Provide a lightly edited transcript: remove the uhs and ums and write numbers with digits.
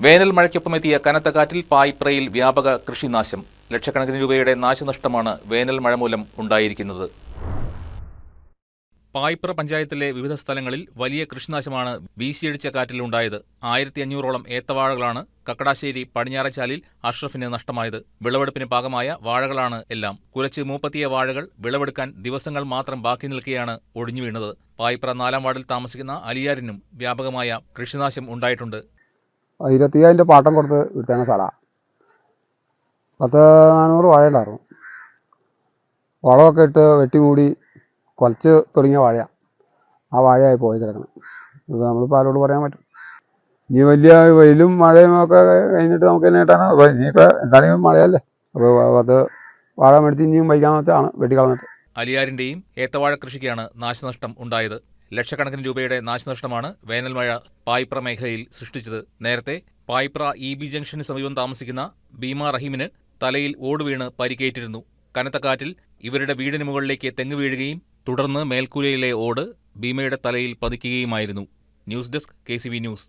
വേനൽ മഴയ്ക്കൊപ്പമെത്തിയ കനത്ത കാറ്റിൽ പായിപ്രയിൽ വ്യാപക കൃഷിനാശം. ലക്ഷക്കണക്കിന് രൂപയുടെ നാശനഷ്ടമാണ് വേനൽ മഴ മൂലം ഉണ്ടായിരിക്കുന്നത്. പായിപ്ര പഞ്ചായത്തിലെ വിവിധ സ്ഥലങ്ങളിൽ വലിയ കൃഷിനാശമാണ് വീശിയടിച്ച കാറ്റിൽ ഉണ്ടായത്. 1500ഓളം ഏത്തവാഴകളാണ് കക്കടാശ്ശേരി പടിഞ്ഞാറച്ചാലിൽ അഷ്റഫിന് നഷ്ടമായത്. വിളവെടുപ്പിന് പാകമായ വാഴകളാണ് എല്ലാം. കുലച്ച് മൂപ്പത്തിയ വാഴകൾ വിളവെടുക്കാൻ ദിവസങ്ങൾ മാത്രം ബാക്കി നിൽക്കെയാണ് ഒടിഞ്ഞു വീണത്. പായിപ്ര 4-ാം വാർഡിൽ താമസിക്കുന്ന അലിയാരിനും വ്യാപകമായ കൃഷിനാശം ഉണ്ടായിട്ടുണ്ട്. 25,000 പാട്ടം കൊടുത്ത് വിൽക്കുന്ന സ്ഥലമാണ്. 400 വാഴ ഉണ്ടായിരുന്നു. വളമൊക്കെ ഇട്ട് വെട്ടിമൂടി കൊലച്ച് തുടങ്ങിയ വാഴയാണ്. ആ വാഴയായി പോയി കിടക്കണം. ഇത് നമ്മളിപ്പോൾ ആരോട് പറയാൻ പറ്റും? ഇനി വലിയ വെയിലും മഴയും ഒക്കെ കഴിഞ്ഞിട്ട് നമുക്ക് തന്നെ കിട്ടാനോ? ഇനിയിപ്പോൾ എന്താണെങ്കിലും മഴയല്ലേ. അപ്പോൾ അത് വാഴ മേടിച്ച് ഇനിയും വയ്ക്കാന്ന് വെച്ചാണ് വെട്ടിക്കളഞ്ഞിട്ട്. അലിയാരിന്റെയും ഏത്തവാഴ കൃഷിക്കാണ് നാശനഷ്ടം ഉണ്ടായത്. ലക്ഷക്കണക്കിന് രൂപയുടെ നാശനഷ്ടമാണ് വേനൽ മഴ പായിപ്ര മേഖലയിൽ സൃഷ്ടിച്ചത്. നേരത്തെ പായിപ്ര EB ജംഗ്ഷന് സമീപം താമസിക്കുന്ന ഭീമ റഹീമിന് തലയിൽ ഓട് വീണ് പരിക്കേറ്റിരുന്നു. കനത്ത കാറ്റിൽ ഇവരുടെ വീടിന് മുകളിലേക്ക് തെങ്ങ് വീഴുകയും തുടർന്ന് മേൽക്കൂരയിലെ ഓട് ഭീമയുടെ തലയിൽ പതിക്കുകയുമായിരുന്നു. News desk KCB news.